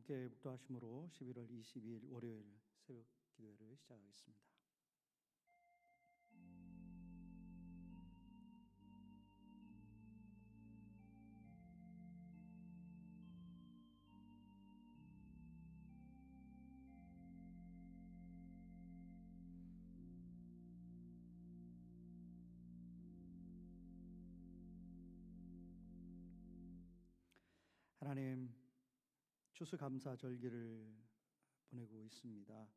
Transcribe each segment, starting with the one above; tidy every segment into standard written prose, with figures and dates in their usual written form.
함께 묵도하심으로 11월 22일 월요일 새벽 기도회를 시작하겠습니다. 하나님, 추수감사절기를 보내고 있습니다.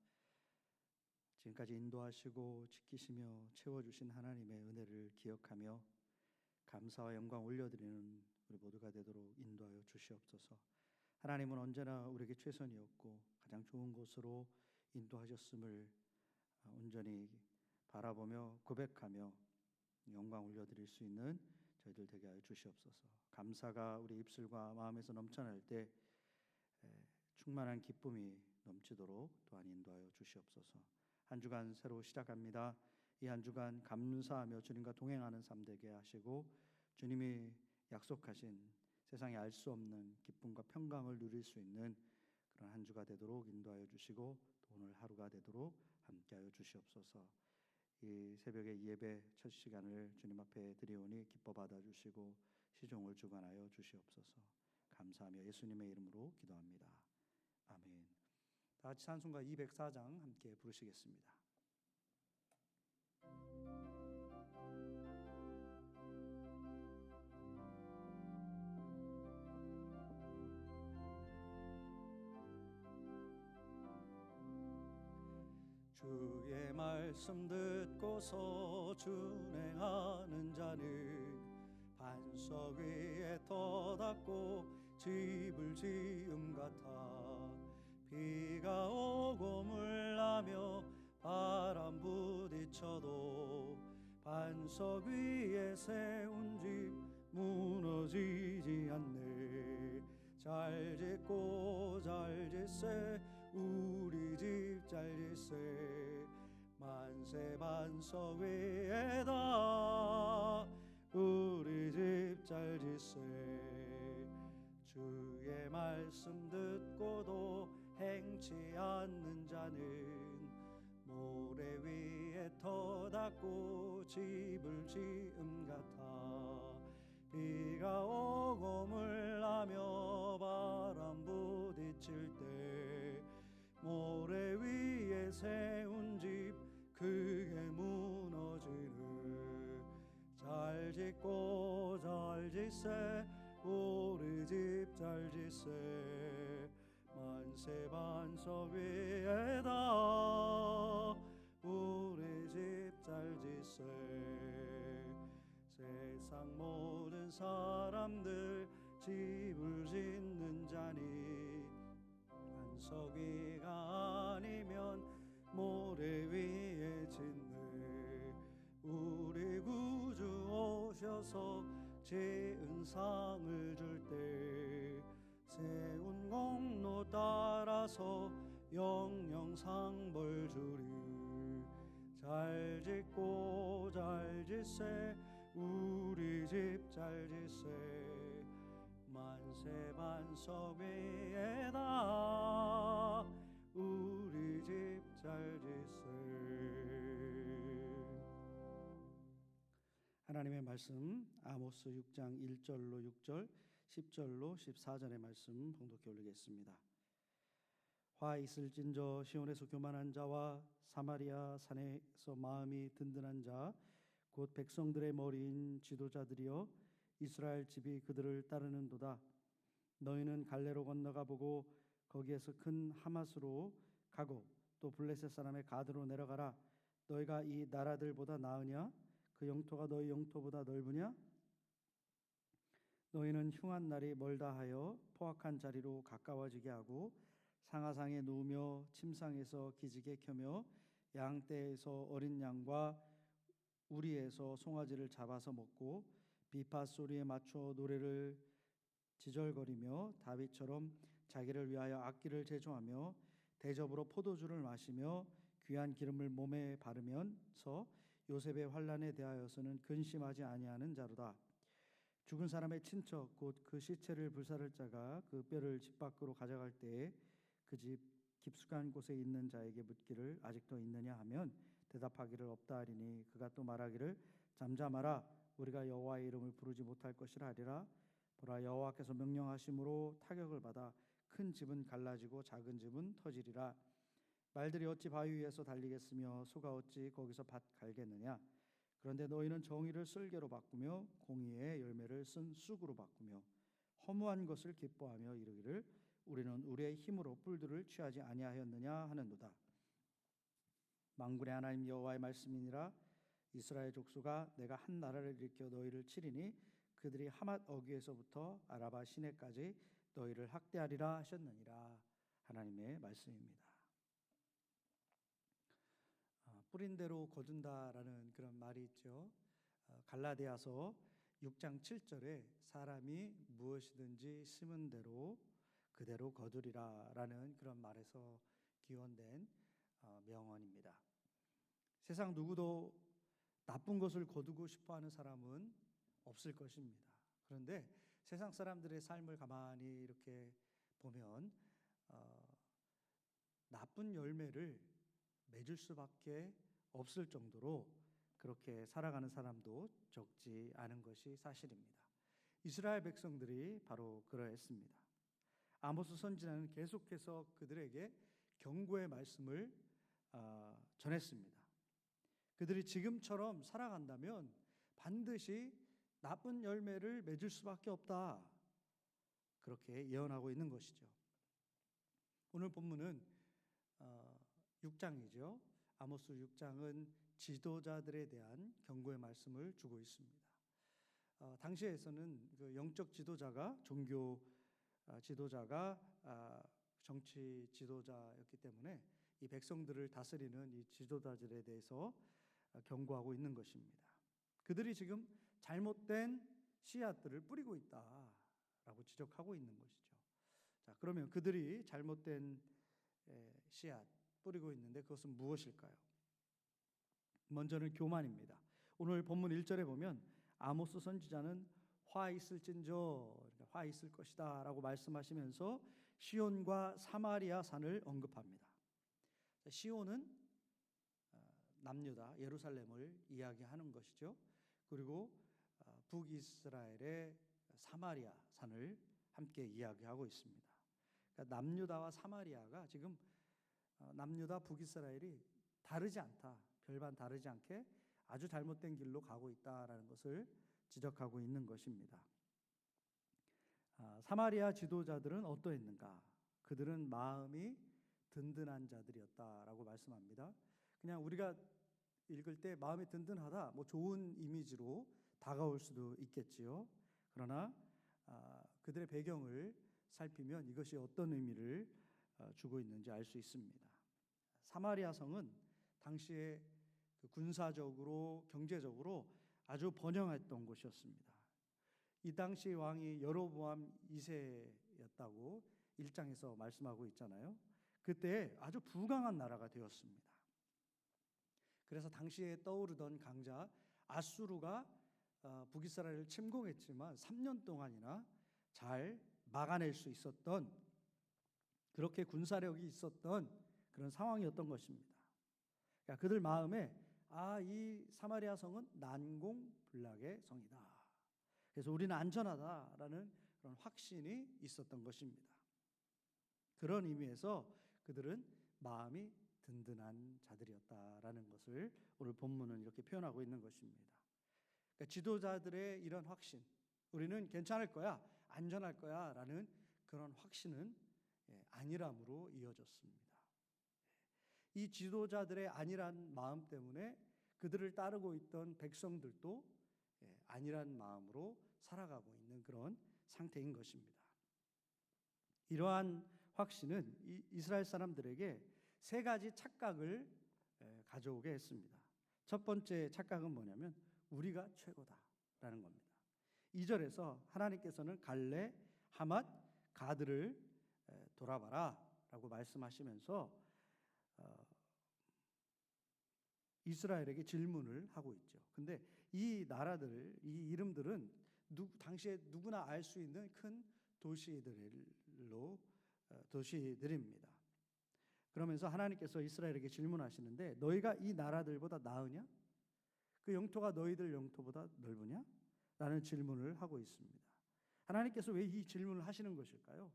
지금까지 인도하시고 지키시며 채워주신 하나님의 은혜를 기억하며 감사와 영광 올려드리는 우리 모두가 되도록 인도하여 주시옵소서. 하나님은 언제나 우리에게 최선이었고 가장 좋은 곳으로 인도하셨음을 온전히 바라보며 고백하며 영광 올려드릴 수 있는 저희들 되게 하여 주시옵소서. 감사가 우리 입술과 마음에서 넘쳐날 때 충만한 기쁨이 넘치도록 또한 인도하여 주시옵소서. 한 주간 새로 시작합니다. 이 한 주간 감사하며 주님과 동행하는 삶 되게 하시고 주님이 약속하신 세상에 알 수 없는 기쁨과 평강을 누릴 수 있는 그런 한 주가 되도록 인도하여 주시고 또 오늘 하루가 되도록 함께하여 주시옵소서. 이 새벽의 예배 첫 시간을 주님 앞에 드리오니 기뻐 받아주시고 시종을 주관하여 주시옵소서. 감사하며 예수님의 이름으로 기도합니다. 아멘. 다 같이 찬송가 204장 함께 부르시겠습니다. 주의 말씀 듣고서 준행하는 자는 반석 위에 터닫고 집을 지음 같아. 비가 오고 물나며 바람 부딪혀도 반석 위에 세운 집 무너지지 않네. 잘 짓고 잘 짓세 우리 집 잘 짓세. 만세 반석 위에다 우리 집 잘 짓세. 주의 말씀 듣고도 행치 않는 자는 모래 위에 터닫고 집을 지음 같아. 비가 오고 물나며 바람 부딪힐 때 모래 위에 세운 집 크게 무너지네. 잘 짓고 잘 짓세 우리 집 잘 짓세. 만세 반석 위에다 우리 집 잘 짓세. 세상 모든 사람들 집을 짓는 자니 반석 위가 아니면 모래 위에 짓네. 우리 구주 오셔서 제 은상을 줄 때 세운 공로 따라서 영영 상벌 주리. 잘 짓고 잘 짓세 우리 집 잘 짓세. 만세 반석 위에다 우리 집 잘 짓세. 하나님의 말씀 아모스 6장 1절로 6절 10절로 14절의 말씀 봉독해 올리겠습니다. 화 있을진저 시온에서 교만한 자와 사마리아 산에서 마음이 든든한 자 곧 백성들의 머리인 지도자들이여 이스라엘 집이 그들을 따르는도다. 너희는 갈레로 건너가 보고 거기에서 큰 하맛으로 가고 또 블레셋 사람의 가드로 내려가라. 너희가 이 나라들보다 나으냐? 그 영토가 너희 영토보다 넓으냐? 너희는 흉한 날이 멀다 하여 포악한 자리로 가까워지게 하고 상하상에 누우며 침상에서 기지개 켜며 양떼에서 어린 양과 우리에서 송아지를 잡아서 먹고 비파 소리에 맞춰 노래를 지절거리며 다윗처럼 자기를 위하여 악기를 제조하며 대접으로 포도주를 마시며 귀한 기름을 몸에 바르면서 요셉의 환난에 대하여서는 근심하지 아니하는 자로다. 죽은 사람의 친척 곧 그 시체를 불사를 자가 그 뼈를 집 밖으로 가져갈 때에 그 집 깊숙한 곳에 있는 자에게 묻기를 아직도 있느냐 하면 대답하기를 없다 하리니 그가 또 말하기를 잠잠하라 우리가 여호와의 이름을 부르지 못할 것이라 하리라. 보라 여호와께서 명령하심으로 타격을 받아 큰 집은 갈라지고 작은 집은 터지리라. 말들이 어찌 바위 위에서 달리겠으며 소가 어찌 거기서 밭 갈겠느냐. 그런데 너희는 정의를 쓸개로 바꾸며 공의의 열매를 쓴 쑥으로 바꾸며 허무한 것을 기뻐하며 이르기를 우리는 우리의 힘으로 뿔들을 취하지 아니하였느냐 하는도다. 만군의 하나님 여호와의 말씀이니라. 이스라엘 족속아 내가 한 나라를 일으켜 너희를 치리니 그들이 하맛 어귀에서부터 아라바 시내까지 너희를 학대하리라 하셨느니라. 하나님의 말씀입니다. 뿌린 대로 거둔다라는 그런 말이 있죠. 갈라디아서 6장 7절에 사람이 무엇이든지 심은 대로 그대로 거두리라라는 그런 말에서 기원된 명언입니다. 세상 누구도 나쁜 것을 거두고 싶어하는 사람은 없을 것입니다. 그런데 세상 사람들의 삶을 가만히 이렇게 보면 나쁜 열매를 맺을 수밖에 없을 정도로 그렇게 살아가는 사람도 적지 않은 것이 사실입니다. 이스라엘 백성들이 바로 그러했습니다. 아모스 선지자는 계속해서 그들에게 경고의 말씀을 전했습니다. 그들이 지금처럼 살아간다면 반드시 나쁜 열매를 맺을 수밖에 없다. 그렇게 예언하고 있는 것이죠. 오늘 본문은 6장이죠. 아모스 6장은 지도자들에 대한 경고의 말씀을 주고 있습니다. 당시에서는 그 영적 지도자가 종교 지도자가 정치 지도자였기 때문에 이 백성들을 다스리는 이 지도자들에 대해서 경고하고 있는 것입니다. 그들이 지금 잘못된 씨앗들을 뿌리고 있다라고 지적하고 있는 것이죠. 자, 그러면 그들이 잘못된 씨앗 뿌리고 있는데 그것은 무엇일까요? 먼저는 교만입니다. 오늘 본문 1절에 보면 아모스 선지자는 화 있을진저, 화 있을 것이다 라고 말씀하시면서 시온과 사마리아 산을 언급합니다. 시온은 남유다 예루살렘을 이야기하는 것이죠. 그리고 북이스라엘의 사마리아 산을 함께 이야기하고 있습니다. 그러니까 남유다와 사마리아가 지금 남유다 북이스라엘이 다르지 않다, 별반 다르지 않게 아주 잘못된 길로 가고 있다라는 것을 지적하고 있는 것입니다. 사마리아 지도자들은 어떠했는가? 그들은 마음이 든든한 자들이었다라고 말씀합니다. 그냥 우리가 읽을 때 마음이 든든하다, 뭐 좋은 이미지로 다가올 수도 있겠지요. 그러나 그들의 배경을 살피면 이것이 어떤 의미를 주고 있는지 알 수 있습니다. 사마리아 성은 당시에 군사적으로 경제적으로 아주 번영했던 곳이었습니다. 이 당시 왕이 여로보암 2세였다고 1장에서 말씀하고 있잖아요. 그때 아주 부강한 나라가 되었습니다. 그래서 당시에 떠오르던 강자 아수르가 북이스라엘을 침공했지만 3년 동안이나 잘 막아낼 수 있었던, 그렇게 군사력이 있었던 그런 상황이었던 것입니다. 그러니까 그들 마음에 이 사마리아 성은 난공불락의 성이다. 그래서 우리는 안전하다라는 그런 확신이 있었던 것입니다. 그런 의미에서 그들은 마음이 든든한 자들이었다라는 것을 오늘 본문은 이렇게 표현하고 있는 것입니다. 그러니까 지도자들의 이런 확신, 우리는 괜찮을 거야, 안전할 거야라는 그런 확신은 안일함으로 이어졌습니다. 이 지도자들의 안일한 마음 때문에 그들을 따르고 있던 백성들도 안일한 마음으로 살아가고 있는 그런 상태인 것입니다. 이러한 확신은 이스라엘 사람들에게 세 가지 착각을 가져오게 했습니다. 첫 번째 착각은 뭐냐면 우리가 최고다라는 겁니다. 2절에서 하나님께서는 갈레, 하맛, 가드를 돌아봐라 라고 말씀하시면서 이스라엘에게 질문을 하고 있죠. 근데 이 나라들, 이 이름들은 당시에 누구나 알 수 있는 큰 도시들입니다. 그러면서 하나님께서 이스라엘에게 질문하시는데 너희가 이 나라들보다 나으냐? 그 영토가 너희들 영토보다 넓으냐? 라는 질문을 하고 있습니다. 하나님께서 왜 이 질문을 하시는 것일까요?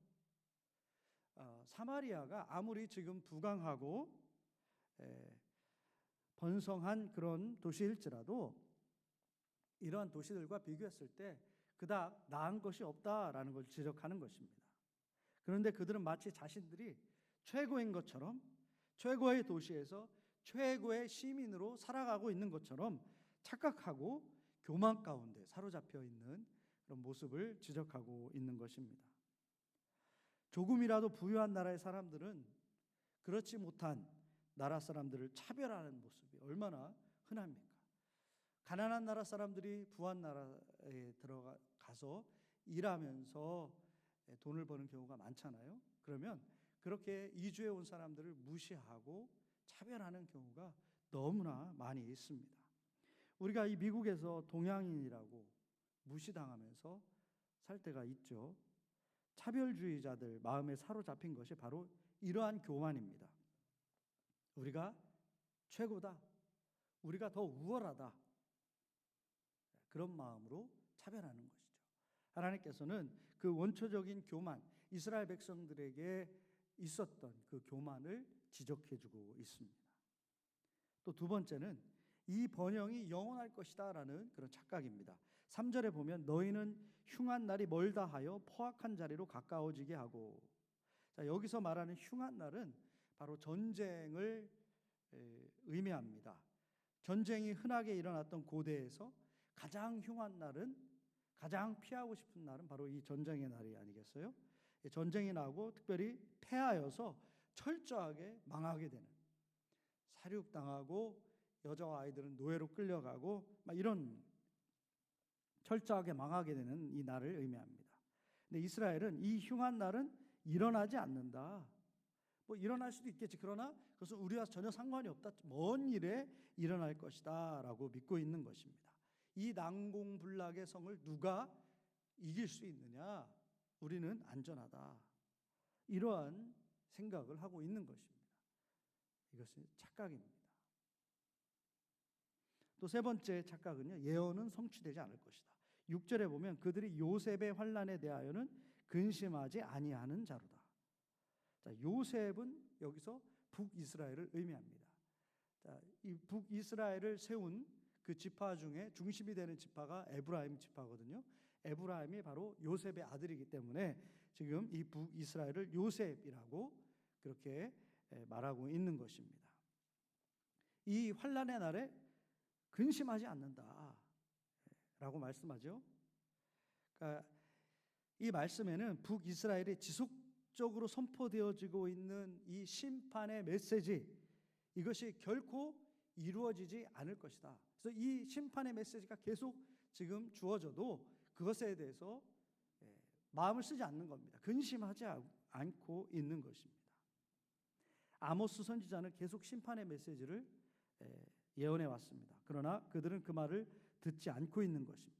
사마리아가 아무리 지금 부강하고 번성한 그런 도시일지라도 이러한 도시들과 비교했을 때 그닥 나은 것이 없다라는 걸 지적하는 것입니다. 그런데 그들은 마치 자신들이 최고인 것처럼, 최고의 도시에서 최고의 시민으로 살아가고 있는 것처럼 착각하고 교만 가운데 사로잡혀 있는 그런 모습을 지적하고 있는 것입니다. 조금이라도 부유한 나라의 사람들은 그렇지 못한 나라 사람들을 차별하는 모습이 얼마나 흔합니까? 가난한 나라 사람들이 부한 나라에 들어가서 일하면서 돈을 버는 경우가 많잖아요. 그러면 그렇게 이주해 온 사람들을 무시하고 차별하는 경우가 너무나 많이 있습니다. 우리가 이 미국에서 동양인이라고 무시당하면서 살 때가 있죠. 차별주의자들 마음에 사로잡힌 것이 바로 이러한 교만입니다. 우리가 최고다, 우리가 더 우월하다, 그런 마음으로 차별하는 것이죠. 하나님께서는 그 원초적인 교만, 이스라엘 백성들에게 있었던 그 교만을 지적해주고 있습니다. 또 두 번째는 이 번영이 영원할 것이다 라는 그런 착각입니다. 3절에 보면 너희는 흉한 날이 멀다 하여 포악한 자리로 가까워지게 하고, 자, 여기서 말하는 흉한 날은 바로 전쟁을 의미합니다. 전쟁이 흔하게 일어났던 고대에서 가장 흉한 날은, 가장 피하고 싶은 날은 바로 이 전쟁의 날이 아니겠어요? 전쟁이 나고 특별히 패하여서 철저하게 망하게 되는, 사륙당하고 여자와 아이들은 노예로 끌려가고 막 이런 철저하게 망하게 되는 이 날을 의미합니다. 근데 이스라엘은 이 흉한 날은 일어나지 않는다. 뭐 일어날 수도 있겠지. 그러나 그것은 우리와 전혀 상관이 없다. 먼 일에 일어날 것이다 라고 믿고 있는 것입니다. 이 난공불락의 성을 누가 이길 수 있느냐? 우리는 안전하다. 이러한 생각을 하고 있는 것입니다. 이것은 착각입니다. 또 세 번째 착각은요, 예언은 성취되지 않을 것이다. 6절에 보면 그들이 요셉의 환난에 대하여는 근심하지 아니하는 자로다. 자, 요셉은 여기서 북이스라엘을 의미합니다. 자, 이 북이스라엘을 세운 그 지파 중에 중심이 되는 지파가 에브라임 지파거든요. 에브라임이 바로 요셉의 아들이기 때문에 지금 이 북이스라엘을 요셉이라고 그렇게 말하고 있는 것입니다. 이 환난의 날에 근심하지 않는다 라고 말씀하죠. 그러니까 이 말씀에는 북이스라엘이 지속적으로 선포되어지고 있는 이 심판의 메시지, 이것이 결코 이루어지지 않을 것이다. 그래서 이 심판의 메시지가 계속 지금 주어져도 그것에 대해서 마음을 쓰지 않는 겁니다. 근심하지 않고 있는 것입니다. 아모스 선지자는 계속 심판의 메시지를 예언해 왔습니다. 그러나 그들은 그 말을 듣지 않고 있는 것입니다.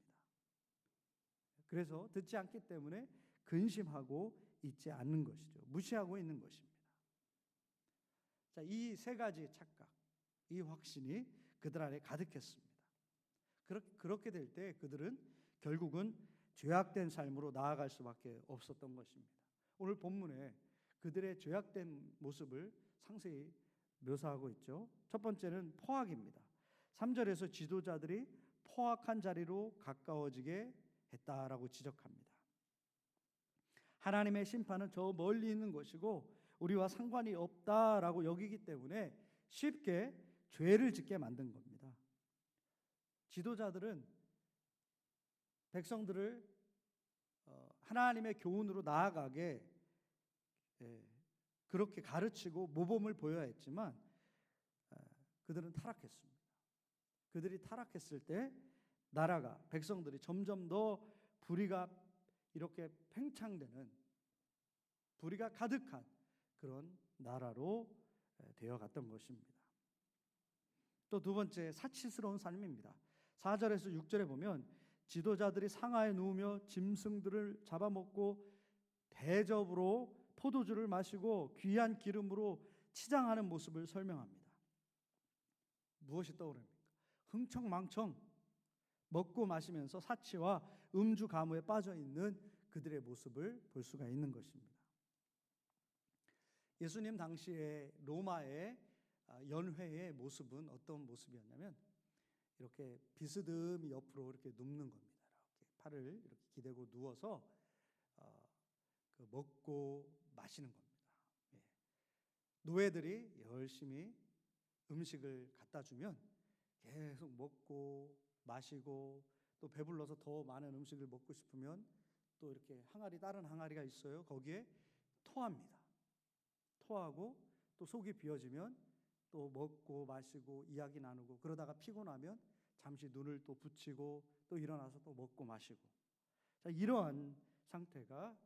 그래서 듣지 않기 때문에 근심하고 있지 않는 것이죠. 무시하고 있는 것입니다. 자, 이 세 가지 착각, 이 확신이 그들 안에 가득했습니다. 그렇게 될 때 그들은 결국은 죄악된 삶으로 나아갈 수밖에 없었던 것입니다. 오늘 본문에 그들의 죄악된 모습을 상세히 묘사하고 있죠. 첫 번째는 포악입니다. 3절에서 지도자들이 포악한 자리로 가까워지게 했다라고 지적합니다. 하나님의 심판은 저 멀리 있는 것이고 우리와 상관이 없다라고 여기기 때문에 쉽게 죄를 짓게 만든 겁니다. 지도자들은 백성들을 하나님의 교훈으로 나아가게 그렇게 가르치고 모범을 보여야 했지만 그들은 타락했습니다. 그들이 타락했을 때 나라가, 백성들이 점점 더 불의가 이렇게 팽창되는, 불의가 가득한 그런 나라로 되어갔던 것입니다. 또 두 번째, 사치스러운 삶입니다. 4절에서 6절에 보면 지도자들이 상하에 누우며 짐승들을 잡아먹고 대접으로 포도주를 마시고 귀한 기름으로 치장하는 모습을 설명합니다. 무엇이 떠오릅니까? 흥청망청 먹고 마시면서 사치와 음주 가무에 빠져 있는 그들의 모습을 볼 수가 있는 것입니다. 예수님 당시에 로마의 연회의 모습은 어떤 모습이었냐면 이렇게 비스듬히 옆으로 이렇게 눕는 겁니다. 이렇게 팔을 이렇게 기대고 누워서 먹고 마시는 겁니다. 예. 노예들이 열심히 음식을 갖다 주면 계속 먹고 마시고 또 배불러서 더 많은 음식을 먹고 싶으면 또 이렇게 항아리, 다른 항아리가 있어요. 거기에 토합니다. 토하고 또 속이 비어지면 또 먹고 마시고 이야기 나누고 그러다가 피곤하면 잠시 눈을 또 붙이고 또 일어나서 또 먹고 마시고, 자, 이러한 상태가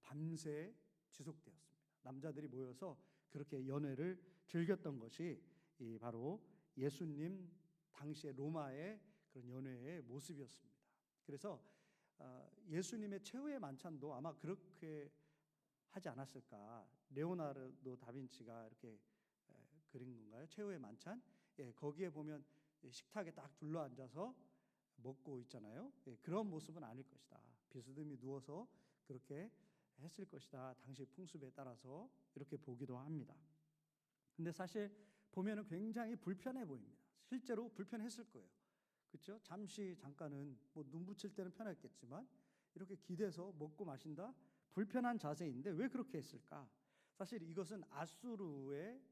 밤새 지속되었습니다. 남자들이 모여서 그렇게 연회를 즐겼던 것이 바로 예수님 당시의 로마의 그런 연회의 모습이었습니다. 그래서 예수님의 최후의 만찬도 아마 그렇게 하지 않았을까. 레오나르도 다빈치가 이렇게 그린 건가요? 최후의 만찬? 예, 거기에 보면 식탁에 딱 둘러앉아서 먹고 있잖아요. 예, 그런 모습은 아닐 것이다. 비스듬히 누워서 그렇게 했을 것이다. 당시 풍습에 따라서 이렇게 보기도 합니다. 근데 사실 보면은 굉장히 불편해 보입니다. 실제로 불편했을 거예요. 그렇죠? 잠깐은 뭐 눈 붙일 때는 편했겠지만 이렇게 기대서 먹고 마신다? 불편한 자세인데 왜 그렇게 했을까? 사실 이것은 아수르의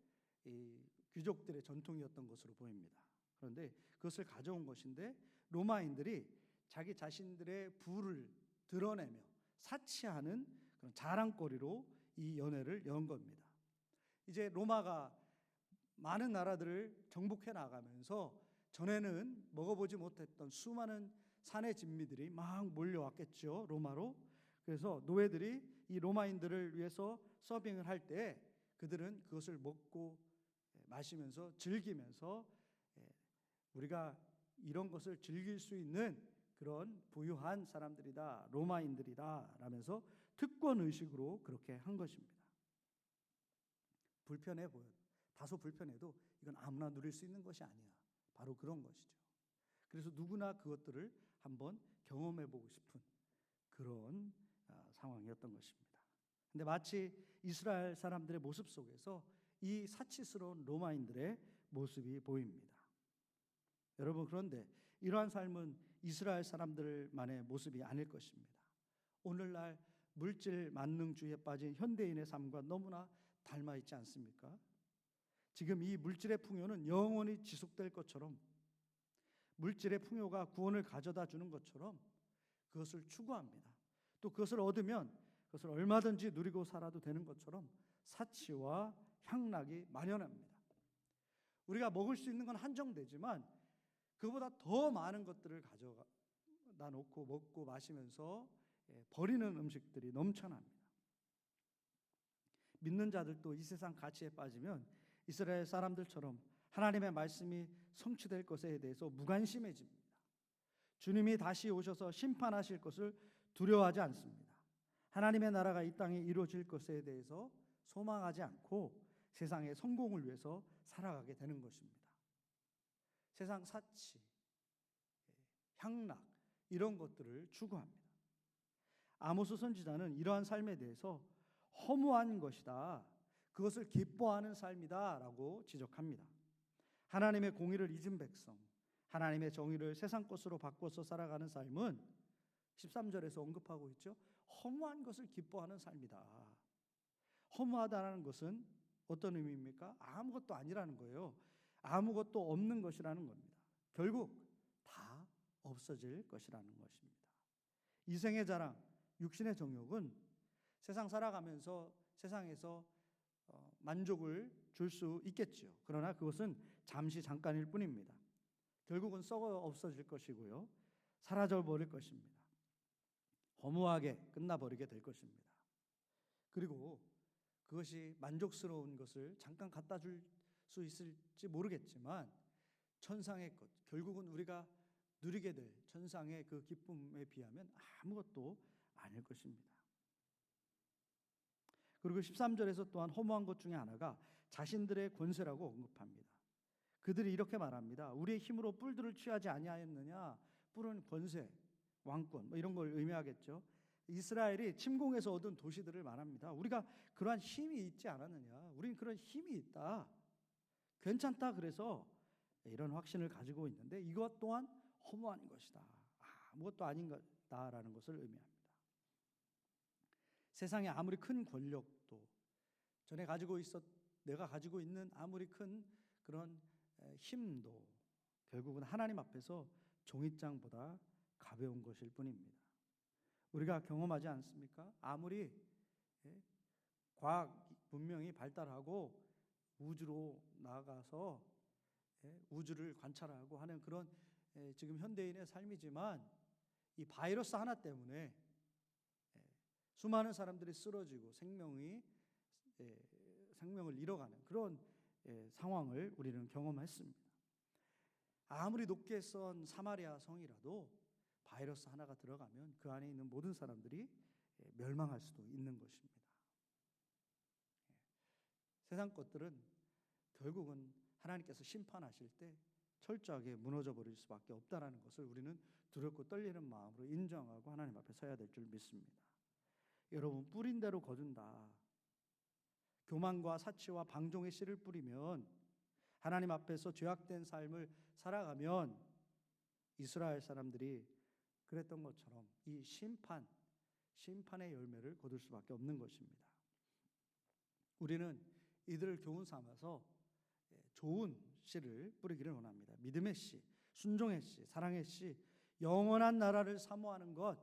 귀족들의 전통이었던 것으로 보입니다. 그런데 그것을 가져온 것인데 로마인들이 자기 자신들의 부를 드러내며 사치하는 그런 자랑거리로 이 연회를 연 겁니다. 이제 로마가 많은 나라들을 정복해 나가면서 전에는 먹어보지 못했던 수많은 산의 진미들이 막 몰려왔겠죠, 로마로. 그래서 노예들이 이 로마인들을 위해서 서빙을 할 때 그들은 그것을 먹고 마시면서 즐기면서 우리가 이런 것을 즐길 수 있는 그런 부유한 사람들이다, 로마인들이다 라면서 특권의식으로 그렇게 한 것입니다. 불편해 보여, 다소 불편해도 이건 아무나 누릴 수 있는 것이 아니야. 바로 그런 것이죠. 그래서 누구나 그것들을 한번 경험해보고 싶은 그런 상황이었던 것입니다. 근데 마치 이스라엘 사람들의 모습 속에서 이 사치스러운 로마인들의 모습이 보입니다. 여러분, 그런데 이러한 삶은 이스라엘 사람들만의 모습이 아닐 것입니다. 오늘날 물질 만능주의에 빠진 현대인의 삶과 너무나 닮아 있지 않습니까? 지금 이 물질의 풍요는 영원히 지속될 것처럼, 물질의 풍요가 구원을 가져다 주는 것처럼 그것을 추구합니다. 또 그것을 얻으면 그것을 얼마든지 누리고 살아도 되는 것처럼 사치와 향락이 만연합니다. 우리가 먹을 수 있는 건 한정되지만 그보다 더 많은 것들을 가져다 놓고 먹고 마시면서 버리는 음식들이 넘쳐납니다. 믿는 자들도 이 세상 가치에 빠지면 이스라엘 사람들처럼 하나님의 말씀이 성취될 것에 대해서 무관심해집니다. 주님이 다시 오셔서 심판하실 것을 두려워하지 않습니다. 하나님의 나라가 이 땅에 이루어질 것에 대해서 소망하지 않고 세상의 성공을 위해서 살아가게 되는 것입니다. 세상 사치, 향락 이런 것들을 추구합니다. 아모스 선지자는 이러한 삶에 대해서 허무한 것이다, 그것을 기뻐하는 삶이다 라고 지적합니다. 하나님의 공의를 잊은 백성, 하나님의 정의를 세상 것으로 바꿔서 살아가는 삶은 13절에서 언급하고 있죠. 허무한 것을 기뻐하는 삶이다. 허무하다는 것은 어떤 의미입니까? 아무것도 아니라는 거예요. 아무것도 없는 것이라는 겁니다. 결국 다 없어질 것이라는 것입니다. 이생의 자랑, 육신의 정욕은 세상 살아가면서 세상에서 만족을 줄 수 있겠죠. 그러나 그것은 잠시 잠깐일 뿐입니다. 결국은 썩어 없어질 것이고요, 사라져 버릴 것입니다. 허무하게 끝나버리게 될 것입니다. 그리고 그것이 만족스러운 것을 잠깐 갖다 줄 수 있을지 모르겠지만 천상의 것, 결국은 우리가 누리게 될 천상의 그 기쁨에 비하면 아무것도 아닐 것입니다. 그리고 13절에서 또한 허무한 것 중에 하나가 자신들의 권세라고 언급합니다. 그들이 이렇게 말합니다. 우리의 힘으로 뿔들을 취하지 아니하였느냐. 뿔은 권세, 왕권 뭐 이런 걸 의미하겠죠. 이스라엘이 침공해서 얻은 도시들을 말합니다. 우리가 그러한 힘이 있지 않았느냐. 우리는 그런 힘이 있다. 괜찮다. 그래서 이런 확신을 가지고 있는데 이것 또한 허무한 것이다. 아무것도 아닌 것다라는 것을 의미합니다. 세상에 아무리 큰 권력도 내가 가지고 있는 아무리 큰 그런 힘도 결국은 하나님 앞에서 종이장보다 가벼운 것일 뿐입니다. 우리가 경험하지 않습니까? 아무리 과학 문명이 발달하고 우주로 나아가서 우주를 관찰하고 하는 그런 지금 현대인의 삶이지만 이 바이러스 하나 때문에 수많은 사람들이 쓰러지고 생명을 잃어가는 그런 상황을 우리는 경험했습니다. 아무리 높게 썬 사마리아 성이라도 바이러스 하나가 들어가면 그 안에 있는 모든 사람들이 멸망할 수도 있는 것입니다. 세상 것들은 결국은 하나님께서 심판하실 때 철저하게 무너져 버릴 수밖에 없다라는 것을 우리는 두렵고 떨리는 마음으로 인정하고 하나님 앞에 서야 될 줄 믿습니다. 여러분, 뿌린 대로 거둔다. 교만과 사치와 방종의 씨를 뿌리면 하나님 앞에서 죄악된 삶을 살아가면 이스라엘 사람들이 그랬던 것처럼 이 심판의 열매를 거둘 수밖에 없는 것입니다. 우리는 이들을 교훈 삼아서 좋은 씨를 뿌리기를 원합니다. 믿음의 씨, 순종의 씨, 사랑의 씨, 영원한 나라를 사모하는 것,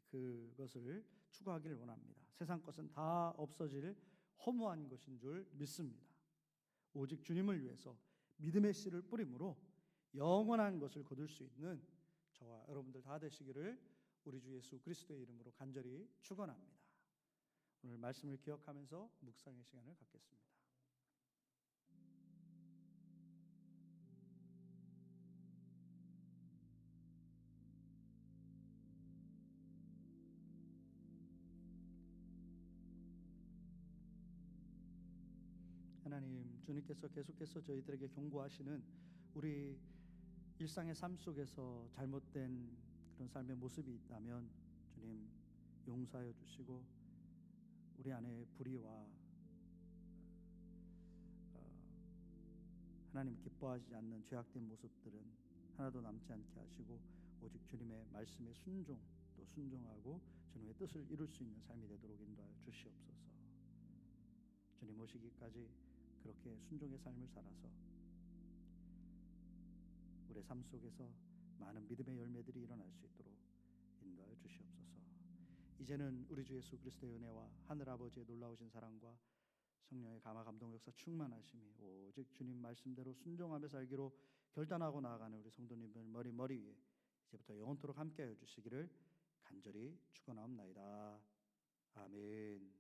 그것을 추구하기를 원합니다. 세상 것은 다 없어질 허무한 것인 줄 믿습니다. 오직 주님을 위해서 믿음의 씨를 뿌림으로 영원한 것을 거둘 수 있는 저와 여러분들 다 되시기를 우리 주 예수 그리스도의 이름으로 간절히 축원합니다. 오늘 말씀을 기억하면서 묵상의 시간을 갖겠습니다. 하나님, 주님께서 계속해서 저희들에게 경고하시는 우리 일상의 삶 속에서 잘못된 그런 삶의 모습이 있다면 주님 용서하여 주시고 우리 안에 불의와 하나님 기뻐하지 않는 죄악된 모습들은 하나도 남지 않게 하시고 오직 주님의 말씀에 순종하고 주님의 뜻을 이룰 수 있는 삶이 되도록 인도하여 주시옵소서. 주님 오시기까지 그렇게 순종의 삶을 살아서 우리의 삶 속에서 많은 믿음의 열매들이 일어날 수 있도록 인도하여 주시옵소서. 이제는 우리 주 예수 그리스도의 은혜와 하늘 아버지의 놀라우신 사랑과 성령의 감화 감동 역사 충만하심이 오직 주님 말씀대로 순종하며 살기로 결단하고 나아가는 우리 성도님들 머리 위에 이제부터 영원토록 함께하여 주시기를 간절히 축원하옵나이다. 아멘.